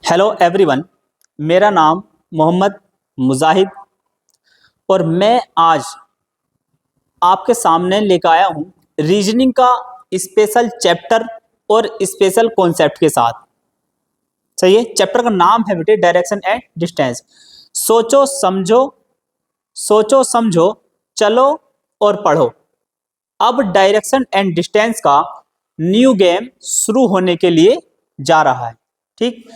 Hello everyone, मेरा नाम मोहम्मद मुजाहिद और मैं आज आपके सामने लेकर आया हूँ रीजनिंग का स्पेशल चैप्टर और स्पेशल कॉन्सेप्ट के साथ। सही है, चैप्टर का नाम है बेटे डायरेक्शन एंड डिस्टेंस। सोचो समझो चलो और पढ़ो। अब डायरेक्शन एंड डिस्टेंस का न्यू गेम शुरू होने के लिए जा रहा है। ठीक,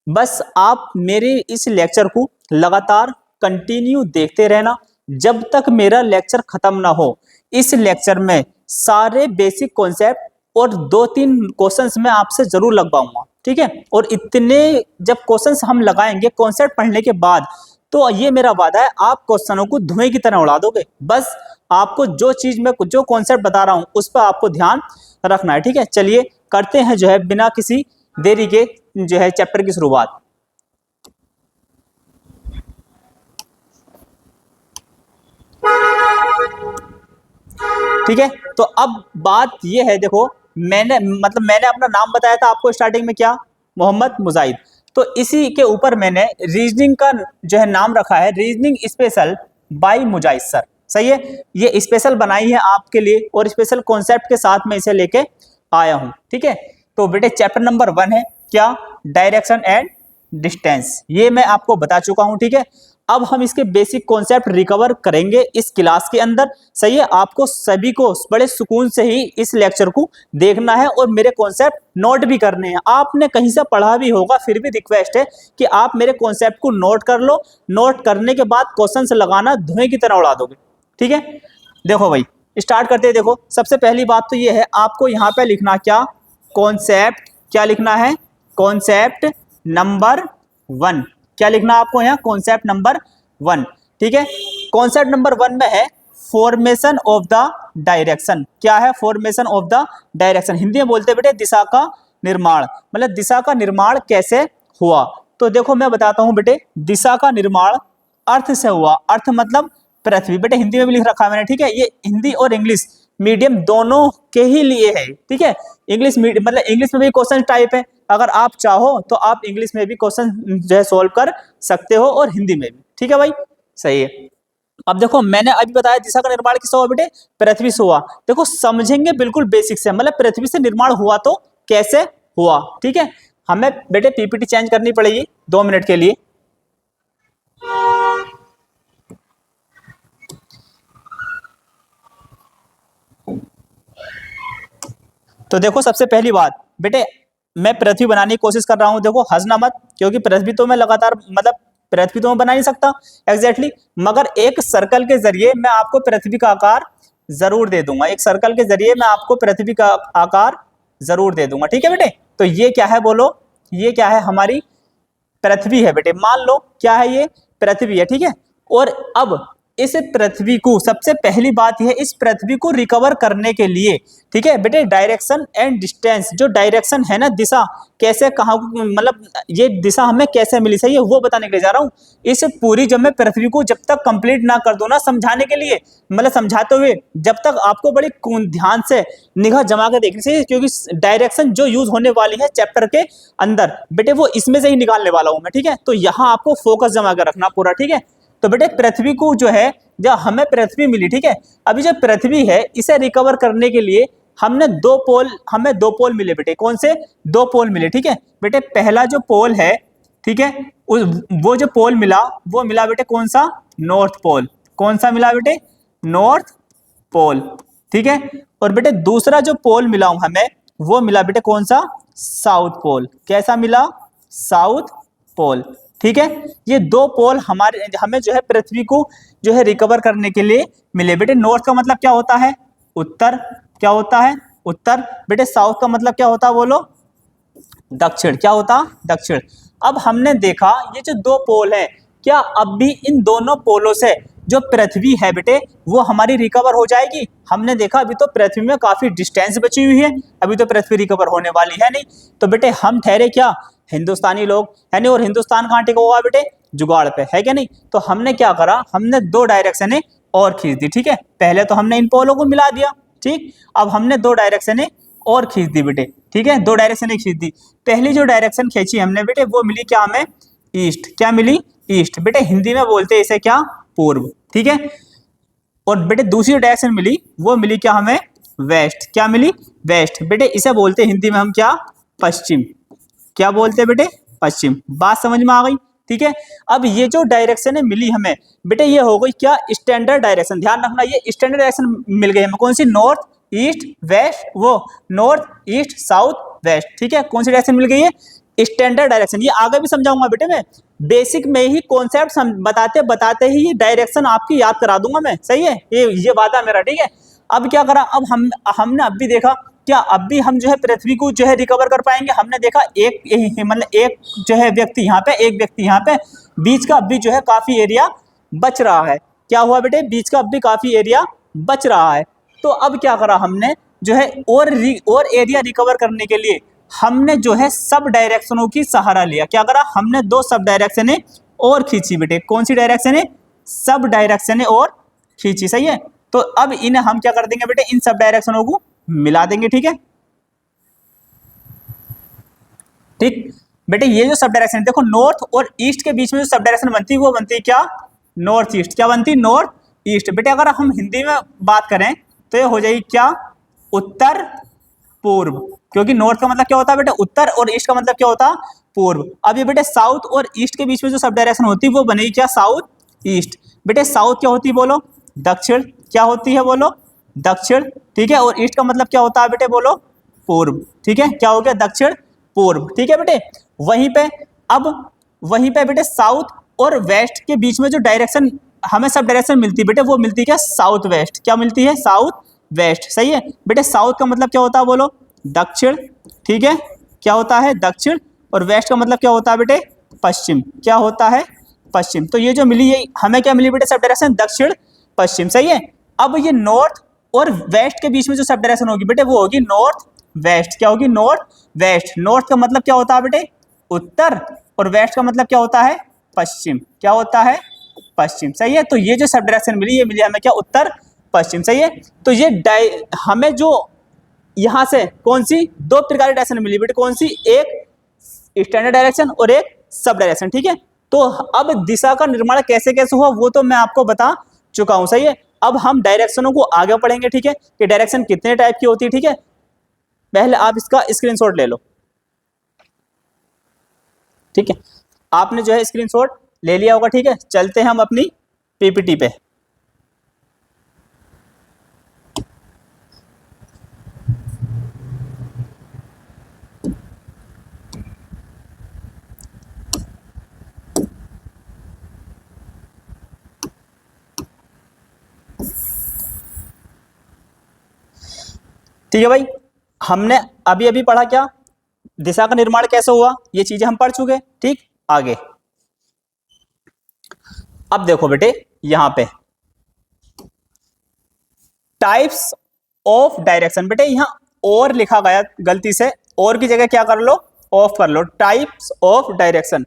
बस आप मेरे इस लेक्चर को लगातार कंटिन्यू देखते रहना जब तक मेरा लेक्चर खत्म ना हो। इस लेक्चर में सारे बेसिक कॉन्सेप्ट और 2-3 क्वेश्चंस मैं आपसे जरूर लगवाऊंगा। ठीक है, और इतने जब क्वेश्चंस हम लगाएंगे कॉन्सेप्ट पढ़ने के बाद, तो ये मेरा वादा है आप क्वेश्चनों को धुएं की तरह उड़ा दोगे। बस आपको जो चीज में जो कॉन्सेप्ट बता रहा हूं उस पर आपको ध्यान रखना है। ठीक है, चलिए करते हैं जो है बिना किसी देरी के जो है चैप्टर की शुरुआत। ठीक है, तो अब बात ये है, देखो मैंने अपना नाम बताया था आपको स्टार्टिंग में, क्या, मोहम्मद मुजाहिद। तो इसी के ऊपर मैंने रीजनिंग का जो है नाम रखा है रीजनिंग स्पेशल बाय मुजाहिद सर। सही है, ये स्पेशल बनाई है आपके लिए और स्पेशल कॉन्सेप्ट के साथ में इसे लेके आया हूं। ठीक है, तो बेटे चैप्टर नंबर 1 है क्या, डायरेक्शन एंड डिस्टेंस। ये मैं आपको बता चुका हूं। ठीक है, अब हम इसके बेसिक कॉन्सेप्ट रिकवर करेंगे इस क्लास के अंदर। सही है, आपको सभी को बड़े सुकून से ही इस लेक्चर को देखना है और मेरे कॉन्सेप्ट नोट भी करने हैं। आपने कहीं से पढ़ा भी होगा, फिर भी रिक्वेस्ट है कि आप मेरे कॉन्सेप्ट को नोट कर लो। नोट करने के बाद क्वेश्चन से लगाना धुएं की तरह उड़ा दोगे। ठीक है, देखो भाई स्टार्ट करते हैं। देखो सबसे पहली बात तो ये है, आपको यहाँ पे लिखना क्या, कॉन्सेप्ट, क्या लिखना है, कॉन्सेप्ट नंबर 1। क्या लिखना है आपको यहाँ, कॉन्सेप्ट नंबर 1। ठीक है, कॉन्सेप्ट नंबर 1 में है फॉर्मेशन ऑफ द डायरेक्शन। क्या है, formation of the direction. Hindi में बोलते हैं बेटे दिशा का निर्माण, मतलब दिशा का निर्माण कैसे हुआ। तो देखो मैं बताता हूं बेटे, दिशा का निर्माण अर्थ से हुआ। अर्थ मतलब पृथ्वी। बेटे हिंदी में भी लिख रखा है मैंने। ठीक है, ये हिंदी और इंग्लिश मीडियम दोनों के ही लिए है। ठीक है, इंग्लिश मतलब इंग्लिश में भी क्वेश्चन टाइप है, अगर आप चाहो तो आप इंग्लिश में भी क्वेश्चन जो है सोल्व कर सकते हो और हिंदी में भी। ठीक है भाई, सही है। अब देखो मैंने अभी बताया दिशा का निर्माण किससे हुआ बेटे, पृथ्वी से हुआ। देखो समझेंगे बिल्कुल बेसिक से, मतलब पृथ्वी से निर्माण हुआ तो कैसे हुआ। ठीक है, हमें बेटे पीपीटी चेंज करनी पड़ेगी 2 मिनट के लिए। तो देखो सबसे पहली बात बेटे, मैं पृथ्वी बनाने की कोशिश कर रहा हूं। देखो हंसना मत, क्योंकि पृथ्वी तो मैं लगातार पृथ्वी तो मैं बना नहीं सकता एग्जैक्टली, मगर एक सर्कल के जरिए मैं आपको पृथ्वी का आकार जरूर दे दूंगा। एक सर्कल के जरिए मैं आपको पृथ्वी का आकार जरूर दे दूंगा। ठीक है बेटे, तो ये क्या है बोलो, ये क्या है, हमारी पृथ्वी है बेटे। मान लो क्या है, ये पृथ्वी है। ठीक है, और अब इस पृथ्वी को, सबसे पहली बात यह है, इस पृथ्वी को रिकवर करने के लिए, ठीक है बेटे, डायरेक्शन एंड डिस्टेंस, जो डायरेक्शन है ना, दिशा कैसे, कहाँ, मतलब ये दिशा हमें कैसे मिली, सही है, वो बताने के लिए जा रहा हूँ। इस पूरी जब मैं पृथ्वी को जब तक कंप्लीट ना कर दूं ना समझाने के लिए, मतलब समझाते हुए, जब तक आपको बड़ी ध्यान से निगाह जमा के देखनी चाहिए, क्योंकि डायरेक्शन जो यूज होने वाली है चैप्टर के अंदर बेटे, वो इसमें से ही निकालने वाला हूं मैं। ठीक है, तो यहाँ आपको फोकस जमा कर रखना पूरा। ठीक है, तो बेटे पृथ्वी को जो है, जब हमें पृथ्वी मिली, ठीक है, अभी जो पृथ्वी है इसे रिकवर करने के लिए हमें दो पोल मिले बेटे। कौन से 2 पोल मिले। ठीक है बेटे, पहला जो पोल है, ठीक है, वो जो पोल मिला, वो मिला बेटे कौन सा, नॉर्थ पोल। कौन सा मिला बेटे, नॉर्थ पोल। ठीक है, और बेटे दूसरा जो पोल मिला हमें, वो मिला बेटे कौन सा, साउथ पोल। कैसा मिला, साउथ पोल। ठीक है, ये 2 पोल हमें जो है पृथ्वी को जो है रिकवर करने के लिए मिले बेटे। नॉर्थ का मतलब क्या होता है, उत्तर। क्या होता है, उत्तर। बेटे साउथ का मतलब क्या होता है बोलो, दक्षिण। क्या होता, दक्षिण। अब हमने देखा ये जो 2 पोल है, क्या अब भी इन दोनों पोलों से जो पृथ्वी है बेटे वो हमारी रिकवर हो जाएगी। हमने देखा अभी तो पृथ्वी में काफी डिस्टेंस बची हुई है, अभी तो पृथ्वी रिकवर होने वाली है नहीं। तो बेटे हम ठहरे क्या, हिंदुस्तानी लोग है नहीं, और हिंदुस्तान कहाँ टिका हुआ बेटे, जुगाड़ पे, है क्या नहीं। तो हमने क्या करा, हमने 2 डायरेक्शनें और खींच दी। ठीक है, पहले तो हमने इन पोलों को मिला दिया, ठीक, अब हमने 2 डायरेक्शनें और खींच दी बेटे। ठीक है, दो डायरेक्शन एक खींच दी। पहली जो डायरेक्शन खींची हमने बेटे वो मिली क्या हमें, ईस्ट। क्या मिली, ईस्ट। बेटे हिंदी में बोलते हैं इसे क्या, पूर्व। ठीक है, और बेटे दूसरी डायरेक्शन मिली वो मिली क्या हमें, वेस्ट। क्या मिली, वेस्ट। बेटे इसे बोलते हैं हिंदी में हम क्या, पश्चिम। क्या बोलते हैं बेटे, पश्चिम। बात समझ में आ गई। ठीक है, अब ये जो डायरेक्शन है मिली हमें बेटे ये हो गई क्या, स्टैंडर्ड डायरेक्शन। ध्यान रखना ये स्टैंडर्ड डायरेक्शन मिल गई हमें। कौन सी, नॉर्थ ईस्ट वेस्ट, वो नॉर्थ ईस्ट साउथ वेस्ट। ठीक है, कौन सी डायरेक्शन मिल गई है, स्टैंडर्ड डायरेक्शन। ये आगे भी समझाऊंगा बेटे, मैं बेसिक में ही कॉन्सेप्ट बताते बताते ही ये डायरेक्शन आपकी याद करा दूंगा मैं। सही है, ये वादा मेरा। ठीक है, अब क्या करा, अब हमने अब भी देखा क्या, अब भी हम जो है पृथ्वी को जो है रिकवर कर पाएंगे। हमने देखा एक मतलब एक जो है व्यक्ति यहाँ पे, एक व्यक्ति यहाँ पे, बीच का अब भी जो है काफी एरिया बच रहा है। क्या हुआ बेटे, बीच का अब भी काफी एरिया बच रहा है। तो अब क्या करा हमने जो है, और एरिया रिकवर करने के लिए हमने जो है सब डायरेक्शनों की सहारा लिया। क्या करा हमने, दो सब डायरेक्शनें और खींची बेटे। कौन सी डायरेक्शन है, सब डायरेक्शनें और खींची। सही है, तो अब इन्हें हम क्या कर देंगे बेटे, इन सब डायरेक्शनों को मिला देंगे। ठीक है, ठीक बेटे, ये जो सब डायरेक्शन देखो, नॉर्थ और ईस्ट के बीच में जो सब डायरेक्शन बनती है वो बनती है क्या, नॉर्थ ईस्ट। क्या बनती है, नॉर्थ ईस्ट। बेटे अगर हम हिंदी में बात करें तो ये हो जाएगी क्या, उत्तर पूर्व। क्योंकि नॉर्थ का मतलब क्या होता है बेटे, उत्तर, और ईस्ट का मतलब क्या होता है, पूर्व। अब ये बेटे साउथ और ईस्ट के बीच में जो सब डायरेक्शन होती है वो बनेगी क्या, साउथ ईस्ट। बेटे साउथ क्या होती है बोलो, दक्षिण। क्या होती है बोलो, दक्षिण। ठीक है, और ईस्ट का मतलब क्या होता है बेटे बोलो, पूर्व। ठीक है, क्या हो गया, दक्षिण पूर्व। ठीक है बेटे, वहीं पे अब वहीं पे बेटे साउथ और वेस्ट के बीच में जो डायरेक्शन हमें सब डायरेक्शन मिलती है बेटे वो मिलती है क्या, साउथ वेस्ट। क्या मिलती है, साउथ वेस्ट। सही है बेटे, साउथ का मतलब क्या होता है बोलो, दक्षिण। ठीक है, क्या होता है, दक्षिण। और वेस्ट का मतलब क्या होता है बेटे, पश्चिम। क्या होता है, पश्चिम। तो ये जो मिली ये हमें क्या मिली बेटे, सब डायरेक्शन दक्षिण पश्चिम। सही है, अब ये नॉर्थ और वेस्ट के बीच में जो सब डायरेक्शन होगी बेटे वो होगी नॉर्थ वेस्ट। क्या होगी, नॉर्थ वेस्ट। नॉर्थ का मतलब क्या होता है बेटे, उत्तर, और वेस्ट का मतलब क्या होता है, पश्चिम। क्या होता है, पश्चिम। सही है, तो ये जो सब डायरेक्शन मिली ये मिली हमें क्या, उत्तर पश्चिम। सही है, तो ये हमें जो यहाँ से कौन सी, दो प्रकार की डायरेक्शन मिली बेटे। कौन सी, एक स्टैंडर्ड डायरेक्शन और एक सब डायरेक्शन। ठीक है, तो अब दिशा का निर्माण कैसे कैसे हुआ वो तो मैं आपको बता चुका हूं। सही है, अब हम डायरेक्शनों को आगे पढ़ेंगे। ठीक है, कि डायरेक्शन कितने टाइप की होती है। ठीक है, पहले आप इसका स्क्रीनशॉट ले लो। ठीक है, आपने जो है स्क्रीनशॉट ले लिया होगा। ठीक है, चलते हैं हम अपनी पीपीटी पे। ठीक है भाई, हमने अभी अभी पढ़ा क्या, दिशा का निर्माण कैसे हुआ, ये चीजें हम पढ़ चुके। ठीक, आगे अब देखो बेटे यहां पे टाइप्स ऑफ डायरेक्शन। बेटे यहां और लिखा गया गलती से, और की जगह क्या कर लो, ऑफ कर लो। टाइप्स ऑफ डायरेक्शन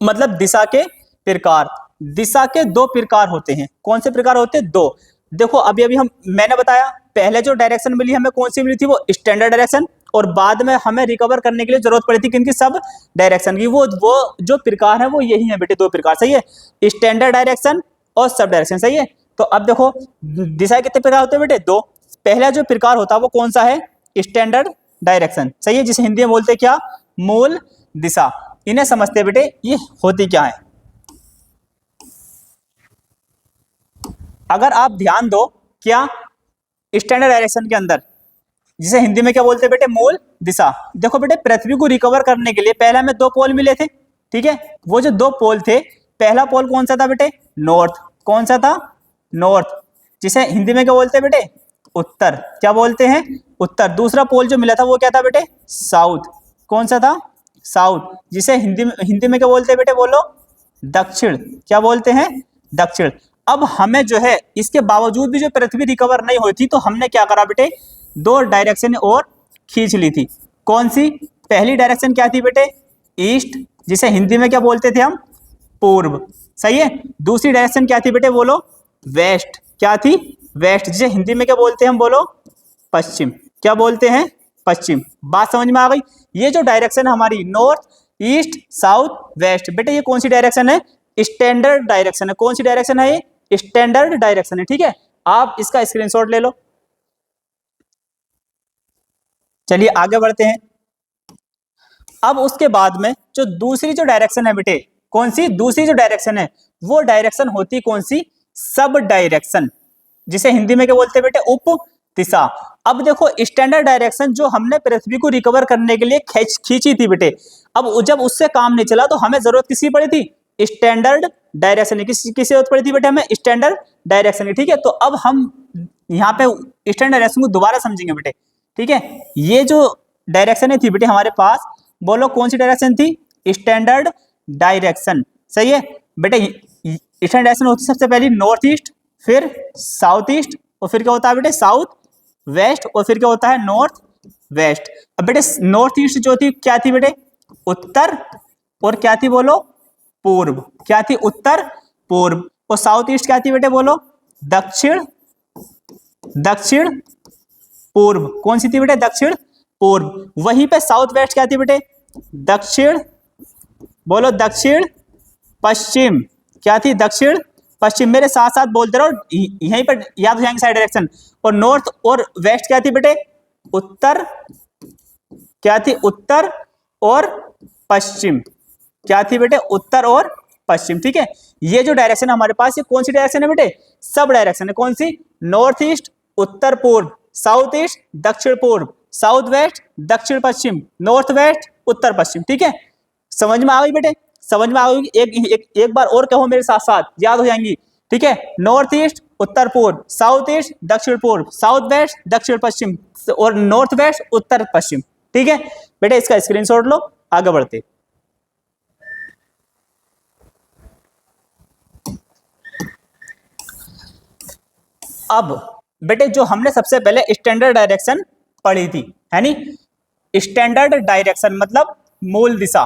मतलब दिशा के प्रकार। दिशा के दो प्रकार होते हैं। कौन से प्रकार होते हैं, दो। देखो अभी अभी मैंने बताया पहले जो डायरेक्शन मिली हमें कौन सी मिली थी, वो स्टैंडर्ड डायरेक्शन, और बाद में हमें रिकवर करने के लिए जरूरत पड़ी थी किनकी, सब डायरेक्शन की। वो जो प्रकार है वो यही है बेटे, दो प्रकार। सही है, स्टैंडर्ड डायरेक्शन और सब डायरेक्शन। सही है, तो अब देखो दिशा कितने प्रकार होते हैं बेटे, दो। पहला जो प्रकार होता है वो कौन सा है, स्टैंडर्ड डायरेक्शन। सही है, जिसे हिंदी में बोलते हैं क्या, मूल दिशा। इन्हें समझते हैं बेटे ये होती क्या है। अगर आप ध्यान दो, क्या स्टैंडर्ड डायरेक्शन के अंदर जिसे हिंदी में क्या बोलते हैं बेटे, मूल दिशा। देखो बेटे पृथ्वी को रिकवर करने के लिए पहले हमें दो पोल मिले थे। ठीक है, वो जो दो पोल थे, पहला पोल कौन सा था बेटे, नॉर्थ। कौन सा था, नॉर्थ, जिसे हिंदी में क्या बोलते हैं बेटे, उत्तर। क्या बोलते हैं, उत्तर। दूसरा पोल जो मिला था वो क्या था बेटे, साउथ। कौन सा था, साउथ, जिसे हिंदी में क्या बोलते हैं बेटे, बोलो, दक्षिण। क्या बोलते हैं, दक्षिण। अब हमें जो है इसके बावजूद भी जो पृथ्वी रिकवर नहीं हुई थी तो हमने क्या करा बेटे, दो डायरेक्शन और खींच ली थी। कौन सी, पहली डायरेक्शन क्या थी बेटे, ईस्ट, जिसे हिंदी में क्या बोलते थे हम, पूर्व। सही है, दूसरी डायरेक्शन क्या थी बेटे, बोलो, वेस्ट। क्या थी, वेस्ट, जिसे हिंदी में क्या बोलते हैं हम, बोलो, पश्चिम। क्या बोलते हैं, पश्चिम। बात समझ में आ गई। ये जो डायरेक्शन है हमारी नॉर्थ ईस्ट साउथ वेस्ट, बेटे ये कौन सी डायरेक्शन है? स्टैंडर्ड डायरेक्शन है। कौन सी डायरेक्शन है? ये स्टैंडर्ड डायरेक्शन है। ठीक है, आप इसका स्क्रीनशॉट ले लो। चलिए आगे बढ़ते हैं। अब उसके बाद में जो दूसरी जो डायरेक्शन है बेटे, कौन सी दूसरी जो डायरेक्शन है, वो डायरेक्शन होती कौन सी? सब डायरेक्शन, जिसे हिंदी में क्या बोलते हैं बेटे? उप दिशा। अब देखो स्टैंडर्ड डायरेक्शन जो हमने पृथ्वी को रिकवर करने के लिए खींची थी बेटे, अब जब उससे काम नहीं चला तो हमें जरूरत किसकी पड़ी थी? स्टैंडर्ड डायरेक्शन की। किसी जरूरत पड़ी थी बेटे? हमें स्टैंडर्ड डायरेक्शन की। ठीक है, तो अब हम यहाँ पे स्टैंडर्ड डायरेक्शन को दोबारा समझेंगे बेटे। ठीक है, ये जो डायरेक्शन थी बेटे हमारे पास, बोलो कौन सी डायरेक्शन थी? Standard direction. सही है बेटे। स्टैंडर्ड डायरेक्शन होती सबसे पहली नॉर्थ ईस्ट, फिर साउथ ईस्ट, और फिर क्या होता है बेटे? साउथ वेस्ट, और फिर क्या होता है? North west. अब बेटे नॉर्थ ईस्ट जो थी क्या थी बेटे? उत्तर, और क्या थी बोलो? पूर्व। क्या थी? उत्तर पूर्व। और साउथ ईस्ट क्या थी बेटे? बोलो दक्षिण, दक्षिण पूर्व। कौन सी थी बेटे? दक्षिण पूर्व। वहीं पे साउथ वेस्ट क्या थी बेटे? दक्षिण, बोलो दक्षिण पश्चिम। क्या थी? दक्षिण पश्चिम। मेरे साथ साथ बोलते रहो, यहीं पर याद हो जाएंगे साइड डायरेक्शन। और नॉर्थ और वेस्ट क्या थी बेटे? उत्तर। क्या थी? उत्तर और पश्चिम। क्या थी बेटे? उत्तर और पश्चिम। ठीक है, ये जो डायरेक्शन है हमारे पास, ये कौन सी डायरेक्शन है बेटे? सब डायरेक्शन है। कौन सी? नॉर्थ ईस्ट उत्तर पूर्व, साउथ ईस्ट दक्षिण पूर्व, साउथ वेस्ट दक्षिण पश्चिम, नॉर्थ वेस्ट उत्तर पश्चिम। ठीक है, समझ में आ गई बेटे? समझ में आ गई। एक बार और कहो मेरे साथ साथ, याद हो जाएंगी। ठीक है, नॉर्थ ईस्ट उत्तर पूर्व, साउथ ईस्ट दक्षिण पूर्व, साउथ वेस्ट दक्षिण पश्चिम, और नॉर्थ वेस्ट उत्तर पश्चिम। ठीक है बेटे, इसका स्क्रीनशॉट लो। आगे बढ़ते। अब बेटे जो हमने सबसे पहले स्टैंडर्ड डायरेक्शन पढ़ी थी, है नी? स्टैंडर्ड डायरेक्शन मतलब मूल दिशा।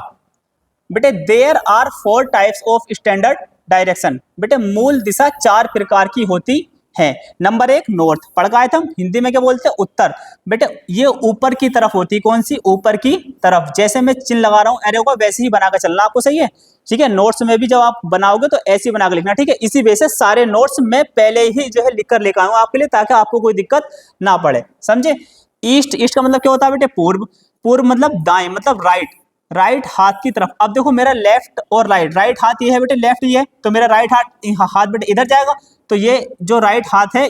बेटे there are 4 types of standard direction. बेटे मूल दिशा 4 प्रकार की होती है। नंबर 1 नॉर्थ, पढ़ गए थे हम, हिंदी में क्या बोलते हैं? उत्तर। बेटे ये ऊपर की तरफ होती है। कौन सी? ऊपर की तरफ। जैसे मैं चिन्ह लगा रहा हूँ एरो का, वैसे ही बनाकर चलना आपको। सही है? ठीक है, नोट्स में भी जब आप बनाओगे तो ऐसे ही बनाकर लिखना। ठीक है, इसी वजह से सारे नोट्स मैं पहले ही जो है लिखकर लेकर आऊँ आपके लिए, ताकि आपको कोई दिक्कत ना पड़े। समझे? ईस्ट, ईस्ट का मतलब क्या होता है बेटे? पूर्व। पूर्व मतलब दाएं, मतलब राइट, राइट हाथ की तरफ। अब देखो मेरा लेफ्ट और राइट, राइट हाथ ये है बेटे, लेफ्ट ये है, तो मेरा राइट हाथ बेटे इधर जाएगा। तो ये जो राइट हाथ है,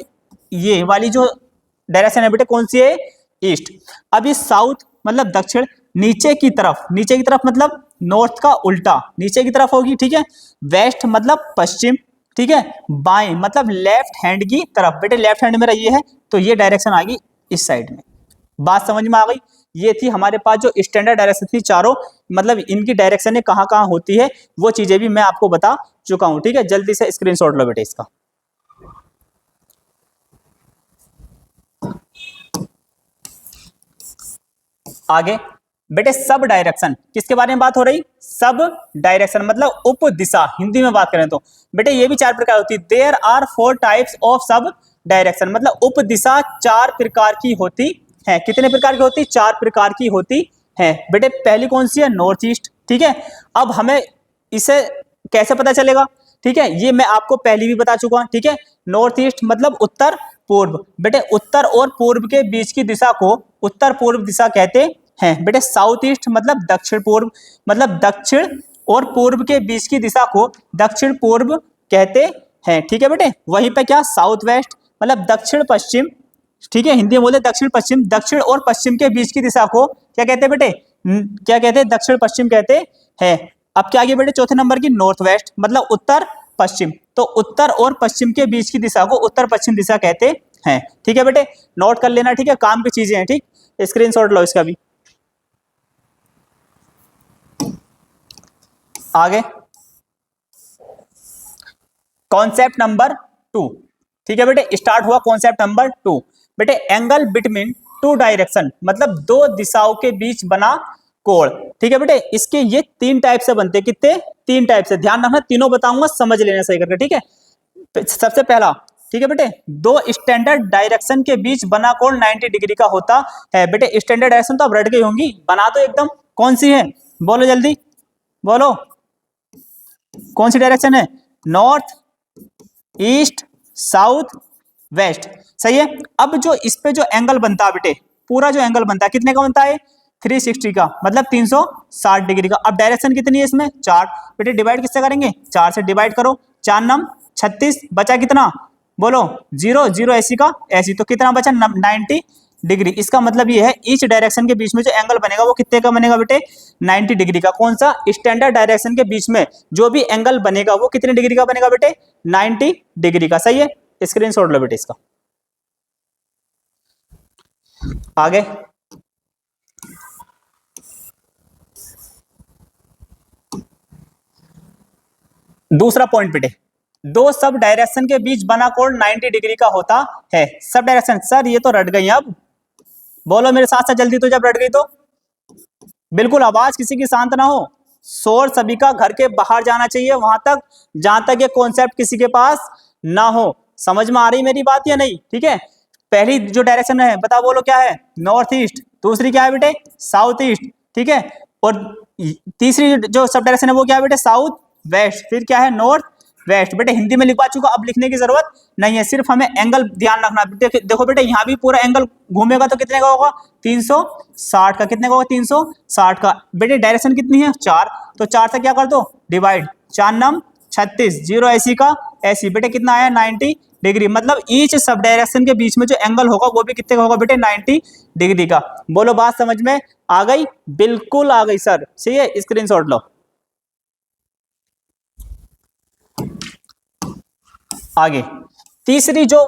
ये वाली जो डायरेक्शन है बेटे कौन सी है? ईस्ट। अब ये साउथ मतलब दक्षिण, नीचे की तरफ, नीचे की तरफ मतलब नॉर्थ का उल्टा, नीचे की तरफ होगी। ठीक है, वेस्ट मतलब पश्चिम। ठीक है, बाएं मतलब लेफ्ट हैंड की तरफ। बेटे लेफ्ट हैंड मेरा ये है, तो ये डायरेक्शन आ गई इस साइड में। बात समझ में आ गई? ये थी हमारे पास जो स्टैंडर्ड डायरेक्शन थी चारों, मतलब इनकी डायरेक्शन कहाँ कहाँ होती है वो चीजें भी मैं आपको बता चुका हूं। ठीक है, जल्दी से स्क्रीनशॉट लो बेटे इसका। आगे बेटे सब डायरेक्शन, किसके बारे में बात हो रही? सब डायरेक्शन मतलब उप दिशा, हिंदी में बात करें तो। बेटे ये भी 4 प्रकार होती है। There are 4 types of sub direction, मतलब उप दिशा 4 प्रकार की होती है। कितने प्रकार की होती? 4 प्रकार की होती है। बेटे पहली कौन सी है? North east. ठीक है, अब हमें इसे कैसे पता चलेगा? ठीक है, ये मैं आपको पहले भी बता चुका हूं। ठीक है, नॉर्थ ईस्ट मतलब उत्तर पूर्व। बेटे उत्तर और पूर्व के बीच की दिशा को उत्तर पूर्व दिशा कहते हैं। बेटे साउथ ईस्ट मतलब दक्षिण पूर्व, मतलब दक्षिण और पूर्व के बीच की दिशा को दक्षिण पूर्व कहते हैं। ठीक है बेटे, वहीं पे क्या? साउथ वेस्ट मतलब दक्षिण पश्चिम। ठीक है, हिंदी में बोलते दक्षिण पश्चिम। दक्षिण और पश्चिम के बीच की दिशा को क्या कहते हैं बेटे? क्या कहते हैं? दक्षिण पश्चिम कहते हैं। अब क्या आगे बेटे? चौथे नंबर की नॉर्थ वेस्ट मतलब उत्तर पश्चिम। तो उत्तर और पश्चिम के बीच की दिशा को उत्तर पश्चिम दिशा कहते हैं। ठीक है बेटे, नोट कर लेना। ठीक है, काम की चीजें हैं। ठीक, स्क्रीनशॉट लो इसका भी। आगे कॉन्सेप्ट नंबर 2। ठीक है बेटे, स्टार्ट हुआ कॉन्सेप्ट नंबर 2। बेटे एंगल बिटवीन 2 डायरेक्शन मतलब 2 दिशाओं के बीच बना कोण। ठीक है बेटे, इसके ये 3 टाइप से बनते हैं। कितने? 3 टाइप से। ध्यान रखना, तीनों बताऊंगा, समझ लेना सही करके। ठीक है, सबसे पहला ठीक है बेटे, दो स्टैंडर्ड डायरेक्शन के बीच बना कोण 90 डिग्री का होता है। बेटे स्टैंडर्ड डायरेक्शन तो आप रट गई होंगी, बना दो एकदम। कौन सी है बोलो जल्दी बोलो, कौन सी डायरेक्शन है? North, east, south, west. सही है। अब जो इस पे जो एंगल बनता है बेटे, पूरा जो एंगल बनता है कितने का बनता है? 360 का, मतलब 360 डिग्री का। अब डायरेक्शन कितनी है इसमें? 4। बेटे डिवाइड किससे करेंगे? 4 से डिवाइड करो, 4 नम 36, बचा कितना बोलो? 0 0 ऐसी का ऐसी, तो कितना बचा? 90 डिग्री। इसका मतलब ये है ईच डायरेक्शन के बीच में जो एंगल बनेगा वो कितने का बनेगा बेटे? 90 डिग्री का। कौन सा? स्टैंडर्ड डायरेक्शन के बीच में जो भी एंगल बनेगा वो कितने डिग्री का बनेगा बेटे? 90 डिग्री का। सही है, स्क्रीनशॉट लो बेटे इसका। आगे दूसरा पॉइंट बेटे, दो सब डायरेक्शन के बीच बना कोण 90 डिग्री का होता है। सब डायरेक्शन, सर ये तो रट गई। अब बोलो मेरे साथ साथ जल्दी, तो जब रट गई तो बिल्कुल आवाज किसी की शांत ना हो, शोर सभी का घर के बाहर जाना चाहिए, वहां तक जहां तक ये कॉन्सेप्ट किसी के पास ना हो। समझ में आ रही मेरी बात या नहीं? ठीक है, पहली जो डायरेक्शन है बता बोलो क्या है? North east. दूसरी क्या है बेटे? South east. ठीक है, और तीसरी जो सब डायरेक्शन है वो क्या है बेटे? South west. फिर क्या है? North west. बेटे हिंदी में लिखवा चुका, अब लिखने की जरूरत नहीं है, सिर्फ हमें एंगल ध्यान रखना। देखो बेटे यहाँ भी पूरा एंगल घूमेगा तो कितने का होगा? 360 का। कितने का होगा? 360 का। बेटे डायरेक्शन कितनी है? 4, तो 4 से क्या कर दो? डिवाइड, 4 नम 36, 0 ऐसी का ऐसी। बेटे कितना आया? 90 डिग्री। मतलब ईच सब डायरेक्शन के बीच में जो एंगल होगा वो भी कितने का होगा बेटे? 90 डिग्री का। बोलो बात समझ में आ गई? बिल्कुल आ गई सर। सही है, स्क्रीनशॉट लो। आगे तीसरी जो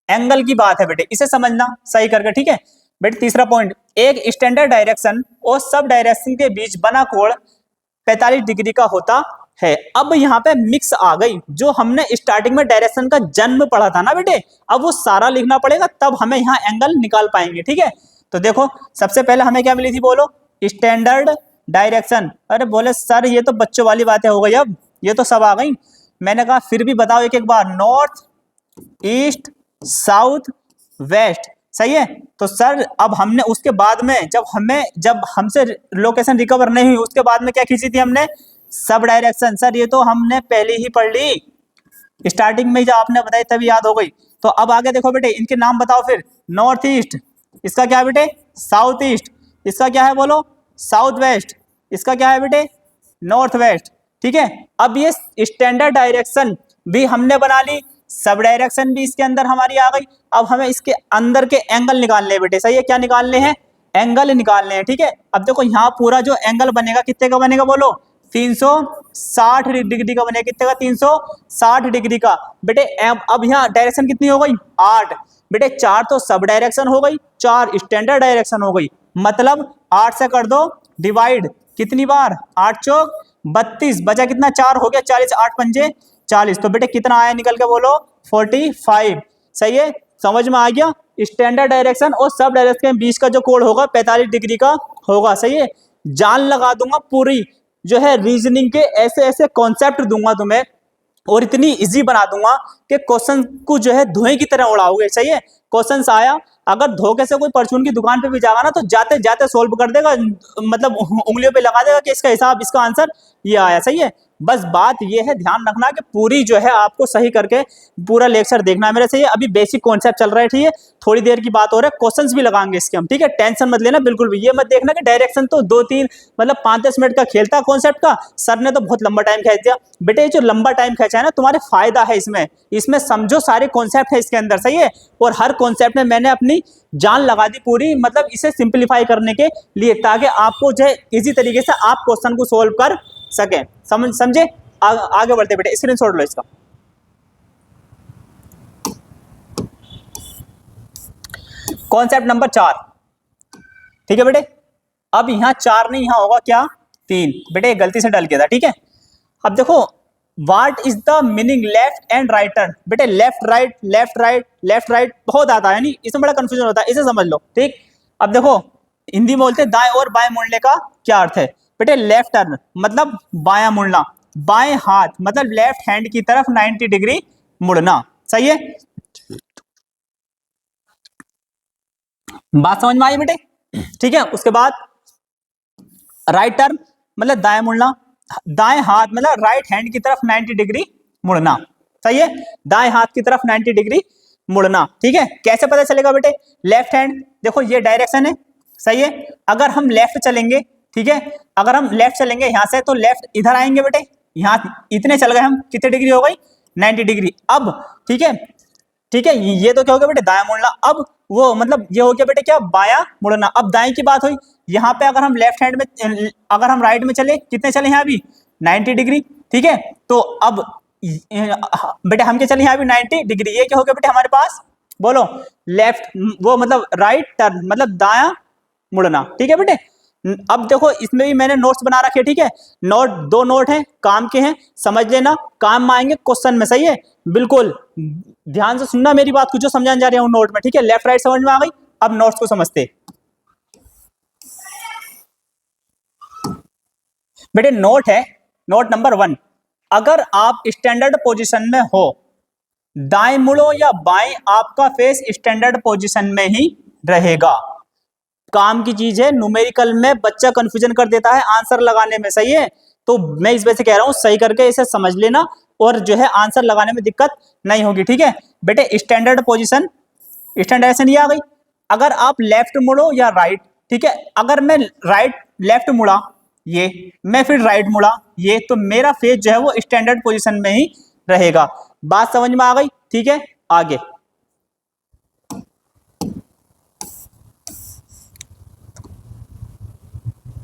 एंगल की बात है बेटे, इसे समझना सही करके। ठीक है बेटे, तीसरा पॉइंट, एक स्टैंडर्ड डायरेक्शन और सब डायरेक्शन के बीच बना कोण 45 डिग्री का होता है। अब यहाँ पे मिक्स आ गई, जो हमने स्टार्टिंग में डायरेक्शन का जन्म पढ़ा था ना बेटे, अब वो सारा लिखना पड़ेगा, तब हमें यहाँ एंगल निकाल पाएंगे। ठीक है, तो देखो सबसे पहले हमें क्या मिली थी बोलो? Standard direction. अरे बोले सर ये तो बच्चों वाली बातें हो गई, अब ये तो सब आ गई। मैंने कहा फिर भी बताओ एक एक बार, नॉर्थ, ईस्ट, साउथ, वेस्ट। सही है, तो सर अब हमने उसके बाद में जब हमसे लोकेशन रिकवर नहीं हुई, उसके बाद में क्या खींची थी हमने? Sub direction. सर ये तो हमने पहले ही पढ़ ली, स्टार्टिंग में जब आपने बताई तभी याद हो गई। तो अब आगे देखो बेटे, इनके नाम बताओ फिर। नॉर्थ ईस्ट, इसका क्या है बेटे? South east. इसका क्या है बोलो? South west. इसका क्या है बेटे? North west. ठीक है, अब ये स्टैंडर्ड डायरेक्शन भी हमने बना ली, सब डायरेक्शन भी इसके अंदर हमारी आ गई। अब हमें इसके अंदर के एंगल निकालने हैं बेटे। सही है, क्या निकालने हैं? एंगल निकालने हैं। ठीक है, अब देखो यहाँ पूरा जो एंगल बनेगा कितने का बनेगा बोलो? 360 डिग्री का बनेगा। कितने का? 360 डिग्री का। बेटे अब यहाँ डायरेक्शन कितनी हो गई? 8। बेटे 4 तो सब डायरेक्शन हो गई, 4 स्टैंडर्ड डायरेक्शन हो गई, मतलब 8 से कर दो डिवाइड। कितनी बार? 8 चौक 32, बचा कितना? 4 हो गया 40, 8 पंजे 40। तो बेटे कितना आया निकल के बोलो? 45। सही है, समझ में आ गया? स्टैंडर्ड डायरेक्शन और सब डायरेक्शन के बीच का जो कोण होगा 45 डिग्री का होगा। सही है, जान लगा दूंगा पूरी जो है रीजनिंग के, ऐसे ऐसे कॉन्सेप्ट दूंगा तुम्हें और इतनी इजी बना दूंगा कि क्वेश्चन को जो है धुएं की तरह उड़ाओगे। सही है, क्वेश्चन आया अगर धोखे से कोई परचून की दुकान पे भी जाएगा ना, तो जाते जाते सोल्व कर देगा, मतलब उंगलियों पे लगा देगा कि इसका हिसाब, इसका आंसर ये आया। सही है, बस बात ये है ध्यान रखना कि पूरी जो है आपको सही करके पूरा लेक्चर देखना है मेरे से। ये अभी बेसिक कॉन्सेप्ट चल रहा है। ठीक है, थोड़ी देर की बात हो रहा है, क्वेश्चंस भी लगाएंगे इसके हम। ठीक है, टेंशन मत लेना बिल्कुल भी। ये मत देखना कि डायरेक्शन तो 2-3 मतलब 5-10 मिनट का खेलता कॉन्सेप्ट का, सर ने तो बहुत लंबा टाइम खींच दिया। बेटे ये जो लंबा टाइम खींचा है ना, तुम्हारे फायदा है इसमें समझो सारे कॉन्सेप्ट है इसके अंदर। सही है, और हर कॉन्सेप्ट में मैंने अपनी जान लगा दी पूरी, मतलब इसे सिंप्लीफाई करने के लिए, ताकि आपको जो है इजी तरीके से आप क्वेश्चन को सोल्व कर सके। समझे? आगे बढ़ते बेटे, स्क्रीनशॉट लो इसका। Concept number 4। ठीक है बेटे, अब यहां 4 नहीं, यहां होगा क्या? 3। बेटे गलती से डल गया था। ठीक है, अब देखो what is the meaning left and right turn. बेटे left right left right left right बहुत आता है, यानी इसमें बड़ा कंफ्यूजन होता है, इसे समझ लो। ठीक, अब देखो हिंदी में बोलते हैं दाएं और बाएं मुड़ने का क्या अर्थ है। बेटे लेफ्ट टर्न मतलब बायां मुड़ना, बाएं हाथ मतलब लेफ्ट हैंड की तरफ 90 डिग्री मुड़ना। सही है, बात समझ में आई बेटे? ठीक है, उसके बाद राइट टर्न मतलब दाएं मुड़ना, दाएं हाथ मतलब राइट हैंड की तरफ 90 डिग्री मुड़ना, सही है, दाएं हाथ की तरफ 90 डिग्री मुड़ना। ठीक है, कैसे पता चलेगा बेटे? लेफ्ट हैंड, देखो ये डायरेक्शन है, सही है, अगर हम लेफ्ट चलेंगे, ठीक है, अगर हम लेफ्ट चलेंगे यहां से तो लेफ्ट इधर आएंगे बेटे, यहाँ इतने चल गए हम, कितने डिग्री हो गई? 90 डिग्री। अब ठीक है, ठीक है, ये तो क्या हो गया बेटे? दायां मुड़ना। अब वो मतलब ये हो गया बेटे क्या? बायां मुड़ना। अब दाएं की बात हुई, यहाँ पे अगर हम लेफ्ट हैंड में, अगर हम राइट में चले, कितने चले यहाँ अभी? 90 डिग्री। ठीक है, तो अब बेटे हम क्या चले यहाँ अभी? 90 डिग्री। ये क्या हो गया बेटे हमारे पास? बोलो, लेफ्ट, वो मतलब राइट टर्न मतलब दायां मुड़ना। ठीक है बेटे, अब देखो इसमें भी मैंने नोट्स बना रखे, ठीक है, नोट, दो नोट हैं, काम के हैं, समझ लेना, काम में आएंगे क्वेश्चन में, सही है, बिल्कुल ध्यान से सुनना मेरी बात को, जो समझाने जा रही हूँ नोट में। ठीक है, लेफ्ट राइट समझ में आ गई, अब नोट्स को समझते। बेटे नोट है, नोट नंबर 1, अगर आप स्टैंडर्ड पोजीशन में हो, दाएं मुड़ो या बाएं, आपका फेस स्टैंडर्ड पोजीशन में ही रहेगा। काम की चीज है, न्यूमेरिकल में बच्चा कंफ्यूजन कर देता है आंसर लगाने में, सही है, तो मैं इस वजह से कह रहा हूं सही करके इसे समझ लेना, और जो है आंसर लगाने में दिक्कत नहीं होगी। ठीक है बेटे, स्टैंडर्ड पोजीशन, स्टैंडर्ड ये आ गई। अगर आप लेफ्ट मुड़ो या राइट, ठीक है, अगर मैं राइट लेफ्ट मुड़ा, ये मैं फिर राइट मुड़ा, ये, तो मेरा फेस जो है वो स्टैंडर्ड पोजीशन में ही रहेगा। बात समझ में आ गई? ठीक है, आगे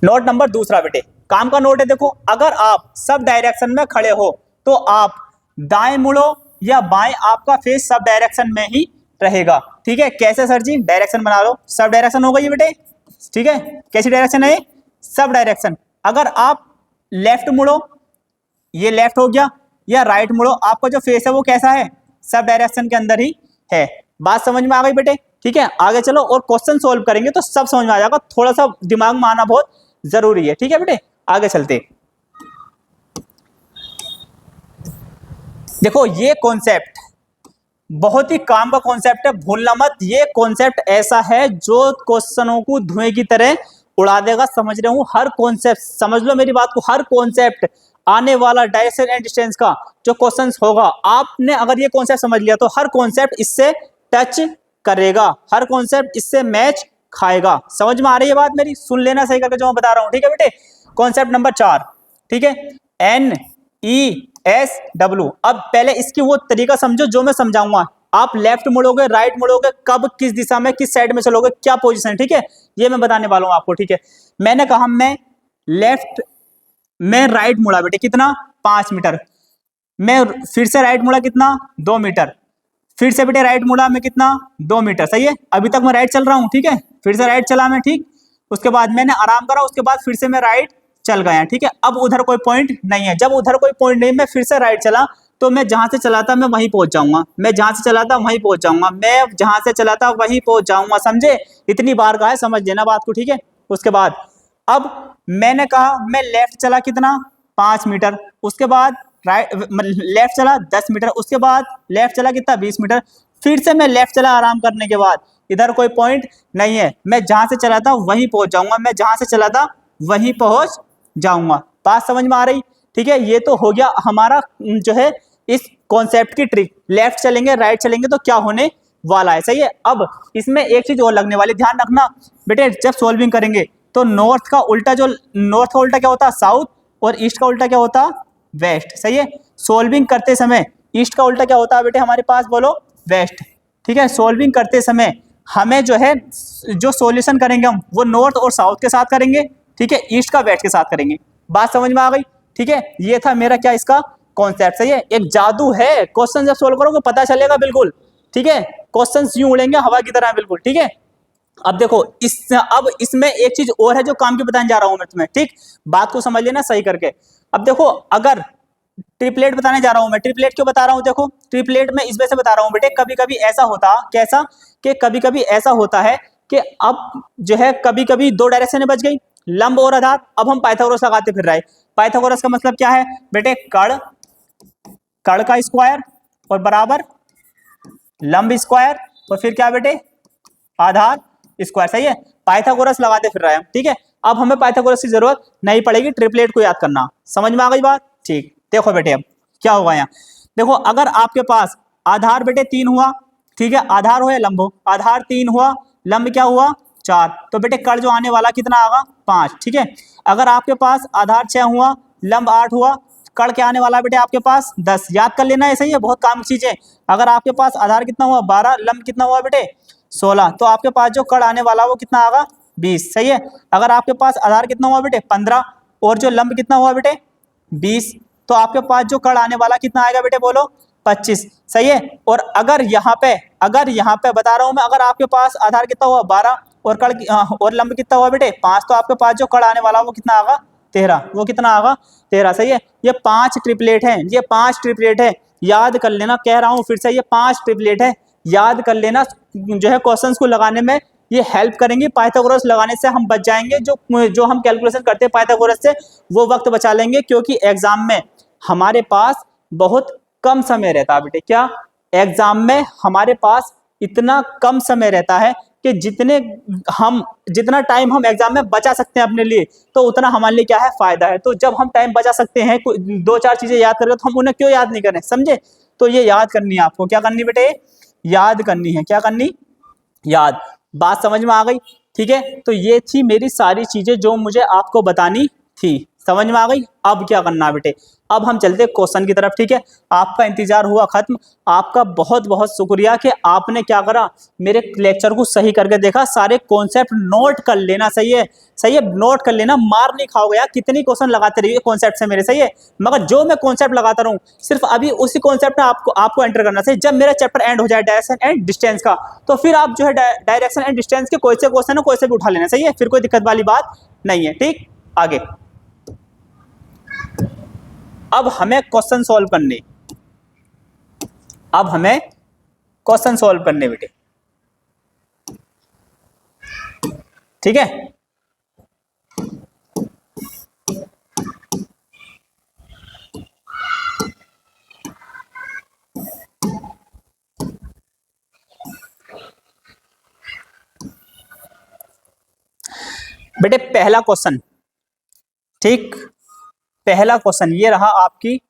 नोट नंबर दूसरा बेटे, काम का नोट है, देखो, अगर आप सब डायरेक्शन में खड़े हो तो आप दाएं मुड़ो या बाएं, आपका फेस सब डायरेक्शन में ही रहेगा। ठीक है, कैसे सर जी? डायरेक्शन बना लो, सब डायरेक्शन हो गई बेटे, ठीक है, कैसी डायरेक्शन है? Sub direction. अगर आप लेफ्ट मुड़ो, ये लेफ्ट हो गया, या राइट मुड़ो, आपका जो फेस है वो कैसा है? सब डायरेक्शन के अंदर ही है। बात समझ में आ गई बेटे? ठीक है, आगे चलो और क्वेश्चन सोल्व करेंगे तो सब समझ में आ जाएगा, थोड़ा सा दिमाग में आना बहुत जरूरी है। ठीक है बेटे, आगे चलते। देखो ये कॉन्सेप्ट बहुत ही काम का कॉन्सेप्ट है, भूलना मत। ये कॉन्सेप्ट ऐसा है जो क्वेश्चनों को धुएं की तरह उड़ा देगा, समझ रहे हूं, हर कॉन्सेप्ट समझ लो मेरी बात को, हर कॉन्सेप्ट आने वाला डायरेक्शन एंड डिस्टेंस का जो क्वेश्चंस होगा, आपने अगर ये कॉन्सेप्ट समझ लिया तो हर कॉन्सेप्ट इससे टच करेगा, हर कॉन्सेप्ट इससे मैच खाएगा। समझ में आ रही है बात मेरी? सुन लेना सही करके जो मैं बता रहा हूं। ठीक है बेटे, कॉन्सेप्ट नंबर 4, ठीक है, NESW। अब पहले इसकी वो तरीका समझो जो मैं समझाऊंगा। आप लेफ्ट मुड़ोगे, राइट मुड़ोगे, कब, किस दिशा में, किस साइड में चलोगे, क्या पोजीशन, ठीक है, ये मैं बताने वाला हूं आपको। ठीक है, मैंने कहा मैं लेफ्ट में राइट मुड़ा बेटे, कितना? 5 मीटर। मैं फिर से राइट मुड़ा, कितना? 2 मीटर। फिर से बेटे राइट मुड़ा मैं, कितना? 2 मीटर। सही है, अभी तक मैं राइट चल रहा हूं, ठीक है, फिर से राइट चला मैं, ठीक, उसके बाद मैंने आराम करा, उसके बाद फिर से मैं राइट चल गया। ठीक है, अब उधर कोई पॉइंट नहीं है, जब उधर कोई पॉइंट नहीं, मैं फिर से राइट चला, तो मैं जहां से चला था मैं वहीं पहुंच जाऊंगा, मैं जहां से चला था वहीं पहुंच जाऊंगा, मैं जहां से चला था वहीं पहुंच जाऊंगा। समझे? इतनी बार कहा है, समझ लेना बात को। ठीक है, उसके बाद अब मैंने कहा मैं लेफ्ट चला, कितना? 5 मीटर। उसके बाद राइट लेफ्ट चला 10 मीटर। उसके बाद लेफ्ट चला कितना? 20 मीटर। फिर से मैं लेफ्ट चला आराम करने के बाद, इधर कोई पॉइंट नहीं है, मैं जहां से चला था वहीं पहुंच जाऊंगा, मैं जहां से चला था वहीं पहुंच जाऊंगा। बात समझ में आ रही? ठीक है, ये तो हो गया हमारा जो है इस कॉन्सेप्ट की ट्रिक। लेफ्ट चलेंगे, राइट चलेंगे तो क्या होने वाला है, सही है। अब इसमें एक चीज और लगने वाली, ध्यान रखना बेटे, जब सॉल्विंग करेंगे तो नॉर्थ का उल्टा क्या होता है? साउथ, और ईस्ट का उल्टा क्या होता? वेस्ट। सही है, सॉल्विंग करते समय ईस्ट का उल्टा क्या होता है बेटे हमारे पास? बोलो, वेस्ट। ठीक है, सॉल्विंग करते समय हमें जो है, जो सॉल्यूशन करेंगे हम, वो नॉर्थ और साउथ के साथ करेंगे, ठीक है, ईस्ट का वेस्ट के साथ करेंगे। बात समझ में आ गई? ठीक है, ये था मेरा क्या इसका कॉन्सेप्ट। सही है, एक जादू है, क्वेश्चन जब सोल्व करोगे पता चलेगा बिल्कुल। ठीक है, क्वेश्चन यूं उड़ेंगे हवा की तरह, बिल्कुल। ठीक है, अब देखो अब इसमें एक चीज और है जो काम की बताने जा रहा हूं मैं तुम्हें, ठीक, बात को समझ लेना सही करके। अब देखो, अगर ट्रिपलेट बताने जा रहा हूं मैं, ट्रिपलेट क्यों बता रहा हूं? देखो, ट्रिपलेट में इस वजह से बता रहा हूं बेटे, कभी कभी ऐसा होता, कैसा, कि कभी कभी ऐसा होता है कि अब जो है कभी कभी 2 डायरेक्शन बच गई, लंब और आधार। अब हम पाइथागोरस लगाते फिर रहे। पाइथागोरस का मतलब क्या है बेटे? कड़, कड़ का स्क्वायर और बराबर लंब स्क्वायर और फिर क्या बेटे, आधार स्क्वायर। सही है, पाइथागोरस लगाते फिर रहे हैं। ठीक है, अब हमें पाइथागोरस की जरूरत नहीं पड़ेगी, ट्रिपलेट को याद करना। समझ में आ गई बात? ठीक, देखो बेटे अब क्या होगा यहाँ। देखो अगर आपके पास आधार बेटे 3 हुआ, ठीक है, आधार हो या लंब हो, आधार 3 हुआ, लंब क्या हुआ 4, तो बेटे कड़ जो आने वाला कितना आएगा 5। ठीक है, अगर आपके पास आधार 6 हुआ, लंब 8 हुआ, कड़ क्या आने वाला है बेटे आपके पास 10। याद कर लेना है, सही है, बहुत काम की चीजें। अगर आपके पास आधार कितना हुआ 12, लंब कितना हुआ बेटे 16, तो आपके पास जो कड़ आने वाला वो कितना आएगा 20। सही है, अगर आपके पास आधार कितना हुआ बेटे 15 और जो लंब कितना हुआ बेटे 20, तो आपके पास जो कड़ आने वाला कितना आएगा बेटे बोलो 25। सही है, और अगर यहाँ पे बता रहा हूं मैं, अगर आपके पास आधार कितना हुआ 12 और कड़ और लंब कितना हुआ बेटे 5, तो आपके पास जो कड़ आने वाला वो कितना आएगा 13। वो कितना आएगा 13। सही है, ये 5 ट्रिपलेट है, ये 5 ट्रिपलेट है, याद कर लेना। कह रहा हूं फिर से, ये 5 ट्रिपलेट है, याद कर लेना। जो है क्वेश्चंस को लगाने में ये हेल्प करेंगे। पाइथागोरस लगाने से हम बच जाएंगे, जो हम कैलकुलेशन करते हैं पाइथागोरस से वो वक्त बचा लेंगे, क्योंकि एग्जाम में हमारे पास बहुत कम समय रहता है बेटे। क्या, एग्जाम में हमारे पास इतना कम समय रहता है कि जितना टाइम हम एग्जाम में बचा सकते हैं अपने लिए, तो उतना हमारे लिए क्या है फायदा है। तो जब हम टाइम बचा सकते हैं, 2-4 चीजें याद करें, तो हम उन्हें क्यों याद नहीं करें, समझे? तो ये याद करनी है आपको। क्या करनी बेटे, याद करनी है। क्या करनी, याद। बात समझ में आ गई? ठीक है, तो ये थी मेरी सारी चीजें जो मुझे आपको बतानी थी। समझ में आ गई? अब क्या करना है बेटे, अब हम चलते क्वेश्चन की तरफ। ठीक है, आपका इंतजार हुआ खत्म। आपका बहुत बहुत शुक्रिया कि आपने क्या करा, मेरे लेक्चर को सही करके देखा। सारे कॉन्सेप्ट नोट कर लेना। सही है, सही है, नोट कर लेना। मार नहीं खाओगे यार, कितनी क्वेश्चन लगाते रहिए कॉन्सेप्ट से मेरे। सही है, मगर जो मैं कॉन्सेप्ट लगाता रहूं, सिर्फ अभी उसी कॉन्सेप्ट में आपको एंटर करना। सही, जब मेरा चैप्टर एंड हो जाए डायरेक्शन एंड डिस्टेंस का, तो फिर आप जो है डायरेक्शन एंड डिस्टेंस के कोई से क्वेश्चन है कोई से भी उठा लेना। सही है, फिर कोई दिक्कत वाली बात नहीं है। ठीक, आगे अब हमें क्वेश्चन सॉल्व करने, अब हमें क्वेश्चन सॉल्व करने बेटे। ठीक है, बेटे पहला क्वेश्चन, ठीक, पहला क्वेश्चन ये रहा आपकी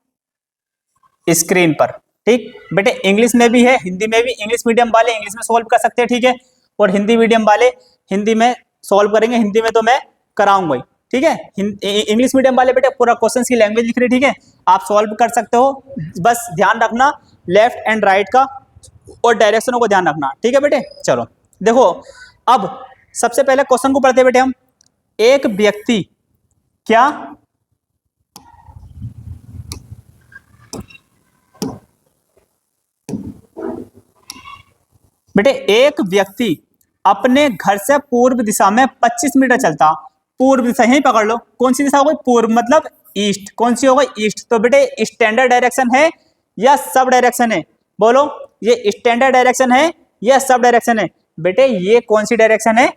स्क्रीन पर। ठीक बेटे, इंग्लिश में भी है, हिंदी में भी। इंग्लिश मीडियम वाले इंग्लिश में सॉल्व कर सकते हैं, ठीक है, और हिंदी मीडियम वाले हिंदी में सॉल्व करेंगे। हिंदी में तो मैं कराऊंगा ही। ठीक है, इंग्लिश मीडियम वाले बेटे पूरा क्वेश्चन की लैंग्वेज लिख रही, ठीक है, आप सॉल्व कर सकते हो। बस ध्यान रखना लेफ्ट एंड राइट का और डायरेक्शनों को ध्यान रखना। ठीक है बेटे, चलो देखो, अब सबसे पहले क्वेश्चन को पढ़ते हैं बेटे हम। एक व्यक्ति क्या बेटे, एक व्यक्ति अपने घर से पूर्व दिशा में 25 मीटर चलता। पूर्व दिशा यही पकड़ लो, कौन सी दिशा हो गई पूर्व, मतलब ईस्ट। कौन सी हो गई ईस्ट। तो बेटे स्टैंडर्ड डायरेक्शन है या सब डायरेक्शन है, बोलो, ये स्टैंडर्ड डायरेक्शन है या सब डायरेक्शन है? बेटे ये कौन सी डायरेक्शन है,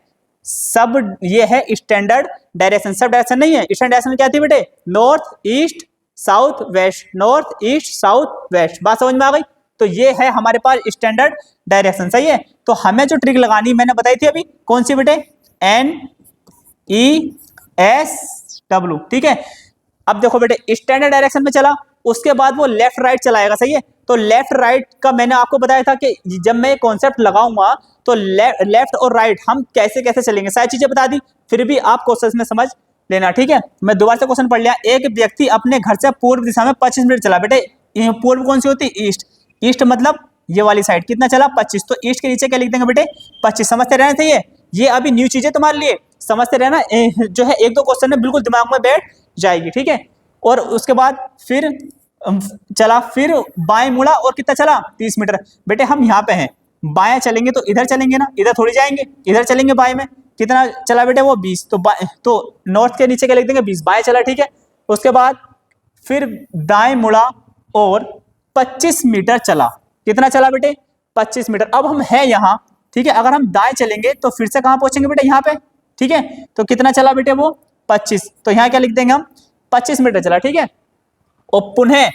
सब, ये है स्टैंडर्ड डायरेक्शन, सब डायरेक्शन नहीं है। स्टैंडर्ड डायरेक्शन क्या थी बेटे, north east south waste, north east south waste. बात समझ में आ गई? तो ये है हमारे पास स्टैंडर्ड डायरेक्शन। सही है, तो हमें जो ट्रिक लगानी मैंने बताई थी अभी, कौन सी बेटे, NESW। ठीक है, अब देखो बेटे स्टैंडर्ड डायरेक्शन में चला, उसके बाद वो लेफ्ट राइट चलाएगा। सही है, तो लेफ्ट राइट का मैंने आपको बताया था कि जब मैं कॉन्सेप्ट लगाऊंगा तो लेफ्ट और राइट हम कैसे कैसे चलेंगे, सारी चीजें बता दी। फिर भी आप क्वेश्चन में समझ लेना। ठीक है, मैं दोबारा से क्वेश्चन पढ़ लिया। एक व्यक्ति अपने घर से पूर्व दिशा में 25 मिनट चला। बेटे पूर्व कौन सी होती है, ईस्ट। ईस्ट मतलब ये वाली साइड, कितना चला 25, तो ईस्ट के नीचे क्या लिख देंगे बेटे 25। समझते रहना चाहिए, ये अभी न्यू चीजें तुम्हारे लिए, समझते रहना। जो है 1-2 क्वेश्चन में बिल्कुल दिमाग में बैठ जाएगी। ठीक है, और उसके बाद फिर चला, फिर बाएं मुड़ा और कितना चला 30 मीटर। बेटे हम यहाँ पे हैं, बाएं चलेंगे तो इधर चलेंगे ना, इधर थोड़ी जाएंगे, इधर चलेंगे बाएं में। कितना चला बेटे वो 20, तो नॉर्थ के नीचे क्या लिख देंगे 20, बाएं चला। ठीक है, उसके बाद फिर दाएं मुड़ा और 25 मीटर चला। कितना चला बेटे 25 मीटर। अब हम हैं यहाँ, ठीक है, अगर हम दाएं चलेंगे तो फिर से कहाँ पहुंचेंगे बेटे यहाँ पे। ठीक है, तो कितना चला बेटे वो 25, तो यहाँ क्या लिख देंगे हम 25 मीटर चला। ठीक है, और पुनः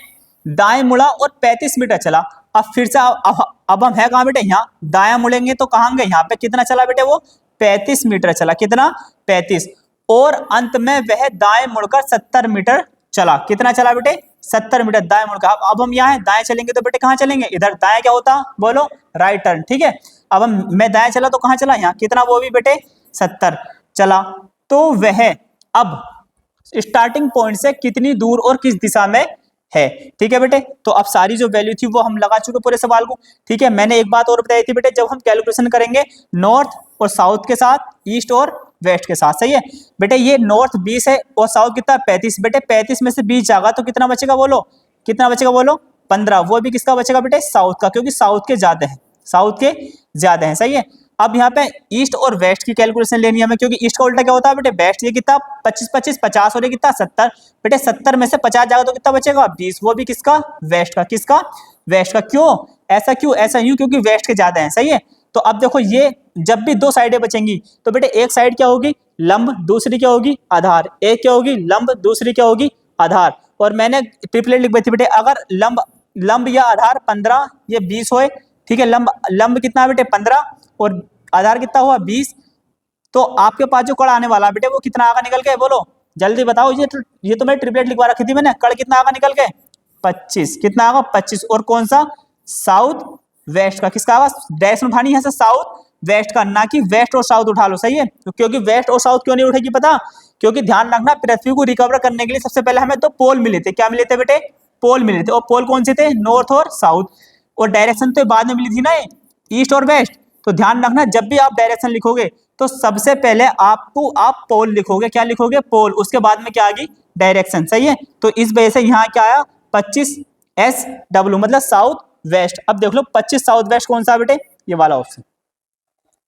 दाएं मुड़ा और 35 मीटर चला। अब फिर से अब हम है कहाँ बेटे, यहाँ दाया मुड़ेंगे तो कहाँ गए, यहाँ पे कितना चला बेटे वो 35 मीटर चला, कितना 35, और अंत में वह दाएं मुड़कर 70 मीटर चला, कितना चला बेटे 70 मीटर दाएं मुड़कर। अब हम यहाँ है दाएं चलेंगे तो बेटे कहाँ चलेंगे, इधर दाएं क्या होता बोलो, राइट टर्न, ठीक है। अब मैं दाएं चला तो कहाँ चला, यहाँ कितना, वो भी बेटे 70 चला। तो वह अब स्टार्टिंग पॉइंट से कितनी दूर और किस दिशा में है, ठीक है बेटे। तो अब सारी जो वैल्यू थी वो हम लगा चुके पूरे सवाल को, ठीक है। मैंने एक बात और बताई थी बेटे, जब हम कैलकुलेशन करेंगे नॉर्थ और साउथ के साथ, ईस्ट और वेस्ट के साथ, सही है बेटे। ये नॉर्थ 20 है और साउथ कितना 35, बेटे 35 में से 20 जाएगा तो कितना बचेगा बोलो, कितना बचेगा बोलो 15, वो भी किसका बचेगा बेटे, साउथ का, क्योंकि साउथ के ज्यादा है, साउथ के ज्यादा है, सही है। अब यहाँ पे ईस्ट और वेस्ट की कैलकुलेशन लेनी है हमें, क्योंकि ईस्ट का उल्टा क्या होता है बेटे, वेस्ट। ये कितना 25 25 50 और ये कितना 70, बेटे 70 में से 50 जाएगा तो कितना बचेगा 20, वो भी किसका, वेस्ट का, किसका, वेस्ट का। क्यों ऐसा, क्यों ऐसा, यूं क्योंकि वेस्ट के ज्यादा है, सही है। तो अब देखो ये जब भी दो साइडें बचेंगी तो बेटे एक साइड क्या होगी लंब, दूसरी क्या होगी आधार, एक क्या होगी लंब, दूसरी क्या होगी आधार। और मैंने ट्रिपलेट लिख दी थी बेटे, अगर लंब या आधार 15 ये 20 होए, ठीक है, लंब कितना है बेटे 15 और आधार कितना हुआ 20, तो आपके पास जो कड़ आने वाला बेटे वो कितना आगा निकल के बोलो, जल्दी बताओ। ये तो मैं ट्रिपलेट लिखवा रखी थी मैंने, कड़ कितना आगा निकल के 25, कितना आगा 25, और कौन सा, साउथ वेस्ट का, किसका आगा, डैश उठानी है साउथ वेस्ट का, ना कि वेस्ट और साउथ उठा लो, सही है। क्योंकि वेस्ट और साउथ क्यों नहीं उठेगी पता, क्योंकि ध्यान रखना पृथ्वी को रिकवर करने के लिए सबसे पहले हमें तो पोल मिले थे, क्या मिले थे बेटे, पोल मिले थे। और पोल कौन से थे, नॉर्थ और साउथ, और डायरेक्शन तो बाद में मिली थी ना, ईस्ट और वेस्ट। तो ध्यान रखना जब भी आप डायरेक्शन लिखोगे तो सबसे पहले आप पोल लिखोगे, क्या लिखोगे, पोल, उसके बाद में क्या आ गई डायरेक्शन, सही है। तो इस वजह से यहाँ क्या आया 25SW मतलब साउथ वेस्ट। अब देख लो 25 साउथ वेस्ट कौन सा बेटे, ये वाला ऑप्शन,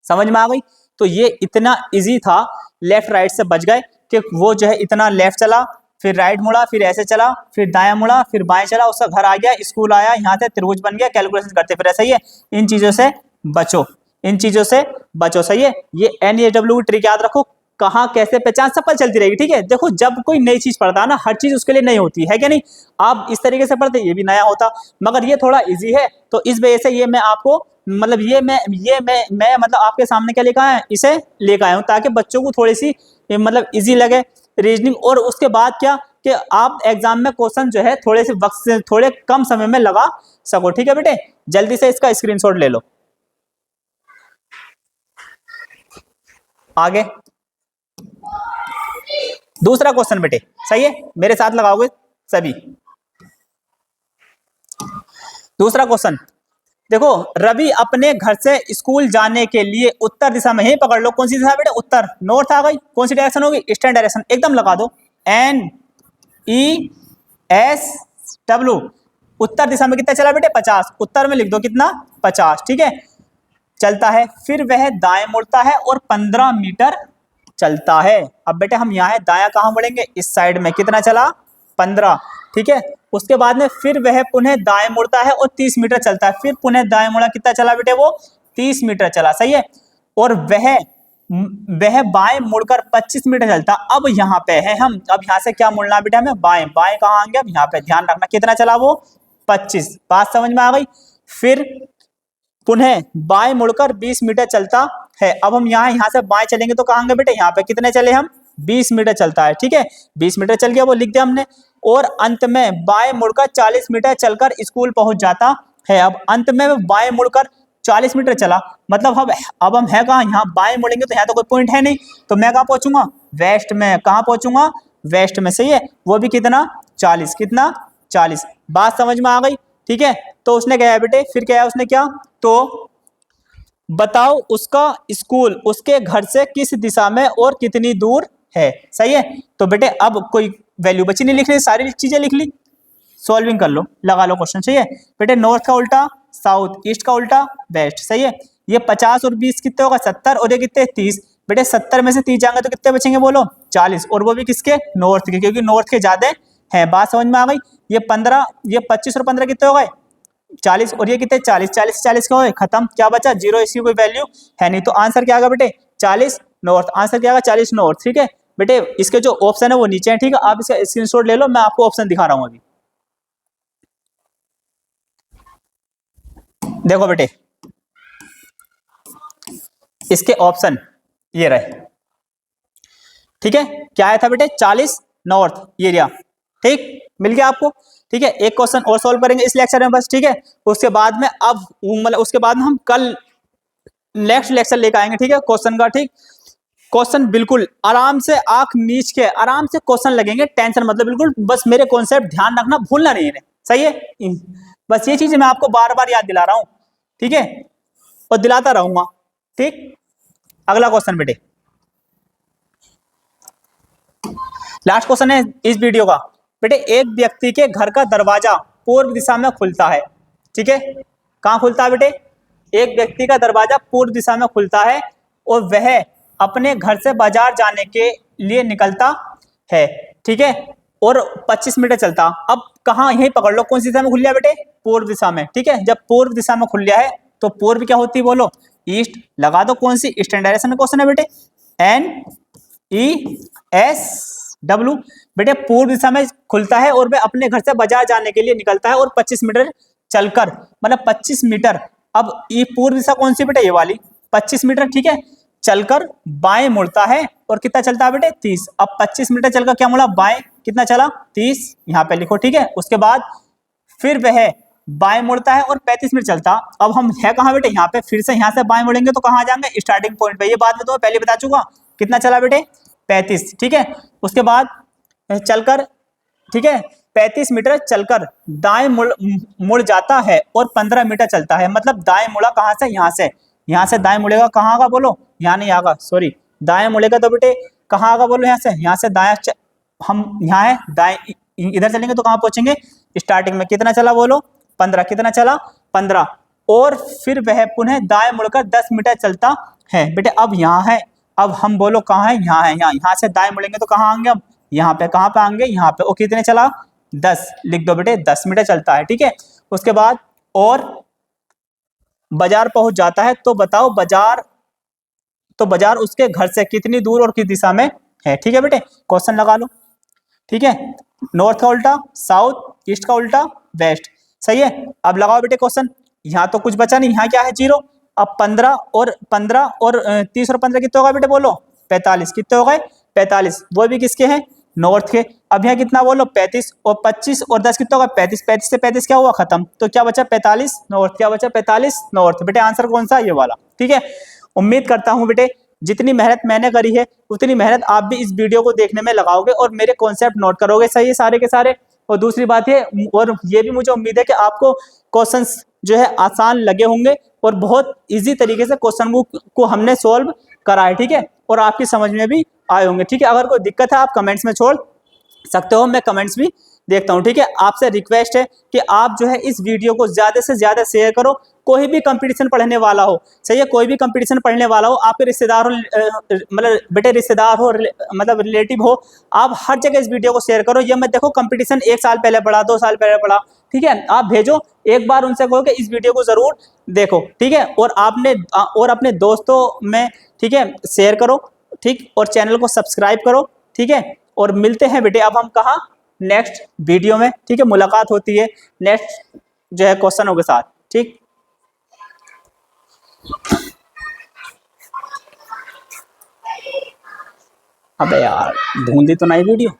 समझ में आ गई। तो ये इतना इजी था, लेफ्ट राइट से बच गए कि वो जो है इतना लेफ्ट चला, फिर राइट मुड़ा, फिर ऐसे चला, फिर दायां मुड़ा, फिर बाएं चला, उसका घर आ गया, स्कूल आया, यहाँ से त्रिभुज बन गया, कैलकुलेशन करते फिर, सही है। इन चीजों से बचो, इन चीजों से बचो, सही है। ये NAW की ट्रिक याद रखो, कहाँ कैसे पहचान सब पल चलती रहेगी, ठीक है। देखो जब कोई नई चीज पढ़ता है ना, हर चीज उसके लिए नई होती है क्या नहीं, आप इस तरीके से पढ़ते ये भी नया होता, मगर ये थोड़ा इजी है, तो इस वजह से ये मैं आपको मतलब मैं मतलब आपके सामने क्या लेकर आया, इसे लेकर आया हूँ, ताकि बच्चों को थोड़ी सी मतलब इजी लगे रीजनिंग। और उसके बाद क्या कि आप एग्जाम में क्वेश्चन जो है थोड़े से वक्त से थोड़े कम समय में लगा सको, ठीक है बेटे। जल्दी से इसका स्क्रीनशॉट ले लो। आगे दूसरा क्वेश्चन बेटे, सही है, मेरे साथ लगाओगे सभी। दूसरा क्वेश्चन देखो, रवि अपने घर से स्कूल जाने के लिए उत्तर दिशा में, ही पकड़ लो, कौन सी दिशा बेटे, उत्तर, नॉर्थ आ गई, कौन सी डायरेक्शन होगी, ईस्टर्न डायरेक्शन, एकदम लगा दो, NESW, उत्तर दिशा में कितना चला बेटे 50, उत्तर में लिख दो कितना 50, ठीक है, चलता है। फिर वह दाएं मुड़ता है और 15 मीटर चलता है। अब बेटे हम यहाँ है दाया कहाँ मुड़ेंगे, इस साइड में, कितना चला 15, ठीक है। उसके बाद में फिर वह पुनः दाएं मुड़ता है और 30 मीटर चलता है, फिर पुनः दाएं मुड़ा, कितना चला बेटे वो 30 मीटर चला, सही है। और वह बाएं मुड़कर 25 मीटर चलता। अब यहाँ पे है हम, अब यहाँ से क्या मुड़ना बेटा हमें, बाएं, बाएं कहाँ आएंगे, अब यहाँ पे ध्यान रखना कितना चला वो 25, बात समझ में आ गई। फिर पुनः बाएं मुड़कर 20 मीटर चलता है। अब हम यहाँ से बाएं चलेंगे तो कहाँ बेटे, यहाँ पे कितने चले हम 20 मीटर चलता है, ठीक है, 20 मीटर चल गया, वो लिख दिया हमने। और अंत में बाएं मुड़कर 40 मीटर चलकर स्कूल पहुंच जाता है। अब अंत में बाएं मुड़कर 40 मीटर चला, मतलब अब हम है कहाँ, यहाँ बाएं मुड़ेंगे तो यहाँ तो कोई पॉइंट है नहीं, तो मैं कहाँ पहुंचूंगा, वेस्ट में, कहाँ पहुंचूंगा, वेस्ट में, सही है। वो भी कितना 40, कितना 40, बात समझ में आ गई, ठीक है। तो उसने क्या है बेटे, फिर क्या है उसने, क्या तो बताओ उसका स्कूल उसके घर से किस दिशा में और कितनी दूर है, सही है। तो बेटे अब कोई वैल्यू बची नहीं लिखनी, सारी चीजें लिख ली, सॉल्विंग कर लो, लगा लो क्वेश्चन, सही है बेटे। नॉर्थ का उल्टा साउथ, ईस्ट का उल्टा वेस्ट, सही है। ये 50 और 20 कितने होगा 70, और ये कितने 30, बेटे 70 में से 30 जाएंगे तो कितने बचेंगे बोलो 40, और वो भी किसके, नॉर्थ के, क्योंकि नॉर्थ के ज्यादा है, बात समझ में आ गई। ये 15, ये 25 और 15 कितने हो गए 40, और ये कितने 40, 40 40 क्या हो खत्म, क्या बचा 0, इसकी कोई वैल्यू है नहीं। तो आंसर क्या आएगा बेटे 40 नॉर्थ, आंसर क्या आएगा 40 नॉर्थ, ठीक है बेटे। इसके जो ऑप्शन है वो नीचे है, ठीक है, आप इसका स्क्रीनशॉट ले लो, मैं आपको ऑप्शन दिखा रहा हूं अभी। देखो बेटे, इसके ऑप्शन ये रहे, ठीक है। क्या आया था बेटे? 40 नॉर्थ एरिया, ठीक, मिल गया आपको। ठीक है, एक क्वेश्चन और सॉल्व करेंगे इस लेक्चर में बस, ठीक है। उसके बाद में अब मतलब उसके बाद में हम कल नेक्स्ट लेक्चर लेकर आएंगे, ठीक है, क्वेश्चन का, ठीक। क्वेश्चन बिल्कुल आराम से आंख मीच के आराम से क्वेश्चन लगेंगे, टेंशन मतलब बिल्कुल, बस मेरे कॉन्सेप्ट ध्यान रखना, भूलना नहीं है, सही है। बस ये चीजें मैं आपको बार बार याद दिला रहा हूं, ठीक है, और दिलाता रहूंगा, ठीक। अगला क्वेश्चन बेटे, लास्ट क्वेश्चन है इस वीडियो का बेटे। एक व्यक्ति के घर का दरवाजा पूर्व दिशा में खुलता है, ठीक है। कहाँ खुलता है बेटे? एक व्यक्ति का दरवाजा पूर्व दिशा में खुलता है और वह अपने घर से बाजार जाने के लिए निकलता है, ठीक है, और 25 मीटर चलता। अब कहाँ, यही पकड़ लो, कौन सी दिशा में खुल गया बेटे? पूर्व दिशा में, ठीक है। जब पूर्व दिशा में खुल गया है तो पूर्व क्या होती है बोलो? ईस्ट। लगा दो, कौन सी? ईस्टर्न डायरेक्शन में क्वेश्चन है बेटे, NESW। बेटे पूर्व दिशा में खुलता है और वह अपने घर से बाजार जाने के लिए निकलता है और 25 मीटर चलकर, मतलब 25 मीटर। अब ये पूर्व दिशा कौन सी बेटे? ये वाली 25 मीटर, ठीक है, चलकर बाएं मुड़ता है और कितना चलता है बेटे? 30। अब 25 मीटर चलकर क्या मुड़ा? बाएं। कितना चला? 30, यहाँ पे लिखो, ठीक है। उसके बाद फिर वह बाएं मुड़ता है और 35 मिनट चलता। अब हम है कहाँ बेटे? यहाँ पे। फिर से यहाँ से बाएं मुड़ेंगे तो कहाँ जाएंगे? स्टार्टिंग पॉइंट पे। ये बात मैं तुम्हें पहले बता चुका। कितना चला बेटे? 35, ठीक है। उसके बाद चलकर, ठीक है, 35 मीटर चलकर दाएं मुड़ जाता है और 15 मीटर चलता है। मतलब दाएं मुड़ा कहाँ से? यहाँ से। यहाँ से दाएं मुड़ेगा, कहाँ आगा बोलो? यहाँ नहीं आगा, सॉरी, दाएं मुड़ेगा तो बेटे कहाँ आगा बोलो? यहाँ से दाएं हम यहाँ है दाएं, इधर चलेंगे तो कहाँ पहुंचेंगे? स्टार्टिंग में। कितना चला बोलो? 15। कितना चला? 15। और फिर वह पुनः दाएं मुड़कर 10 मीटर चलता है बेटे। अब यहाँ है, अब हम बोलो कहाँ है? यहाँ है। यहाँ से दाएं मुड़ेंगे तो कहाँ आएंगे? अब यहाँ पे। कहाँ पे आएंगे? यहाँ पे। और कितने चला? 10। लिख दो बेटे, 10 मीटर चलता है, ठीक है। उसके बाद और बाजार पहुंच जाता है, तो बताओ बाजार उसके घर से कितनी दूर और किस दिशा में है, ठीक है बेटे। क्वेश्चन लगा लो, ठीक है। नॉर्थ का उल्टा साउथ, ईस्ट का उल्टा वेस्ट, सही है। अब लगाओ बेटे क्वेश्चन। यहाँ तो कुछ बचा नहीं, यहाँ क्या है? 0। अब 15 और 30 और 15 कितने होगा बेटे बोलो? 45। कितने हो गए? 45। वो भी किसके हैं? नॉर्थ के। अब यहाँ कितना बोलो? 35 और 25 और 10 कितना होगा? 35। 35 से 35 क्या हुआ? खत्म। तो क्या बचा? 45 नॉर्थ। क्या बचा? 45 नॉर्थ। बेटे आंसर कौन सा? ये वाला, ठीक है। उम्मीद करता हूँ बेटे जितनी मेहनत मैंने करी है उतनी मेहनत आप भी इस वीडियो को देखने में लगाओगे और मेरे कॉन्सेप्ट नोट करोगे, सही है, सारे के सारे। और दूसरी बात है, और ये भी मुझे उम्मीद है कि आपको क्वेश्चंस जो है आसान लगे होंगे और बहुत इजी तरीके से क्वेश्चन को हमने सॉल्व करा है, ठीक है, और आपकी समझ में भी आए होंगे, ठीक है। अगर कोई दिक्कत है आप कमेंट्स में छोड़ सकते हो, मैं कमेंट्स भी देखता हूँ, ठीक है। आपसे रिक्वेस्ट है कि आप जो है इस वीडियो को ज़्यादा से ज़्यादा शेयर करो। कोई भी कंपटीशन पढ़ने वाला हो, सही है, कोई भी कंपटीशन पढ़ने वाला हो, आपके रिश्तेदार हो, मतलब बेटे रिश्तेदार हो, मतलब रिलेटिव हो, आप हर जगह इस वीडियो को शेयर करो। ये मत देखो कंपटीशन 1 साल पहले पढ़ा, 2 साल पहले पढ़ा, ठीक है। आप भेजो, एक बार उनसे कहो कि इस वीडियो को ज़रूर देखो, ठीक है, और अपने दोस्तों में, ठीक है, शेयर करो, ठीक, और चैनल को सब्सक्राइब करो, ठीक है। और मिलते हैं बेटे अब हम कहाँ? नेक्स्ट वीडियो में, ठीक है। मुलाकात होती है नेक्स्ट जो है क्वेश्चनों के साथ, ठीक। अबे यार धुंधली तो नहीं वीडियो।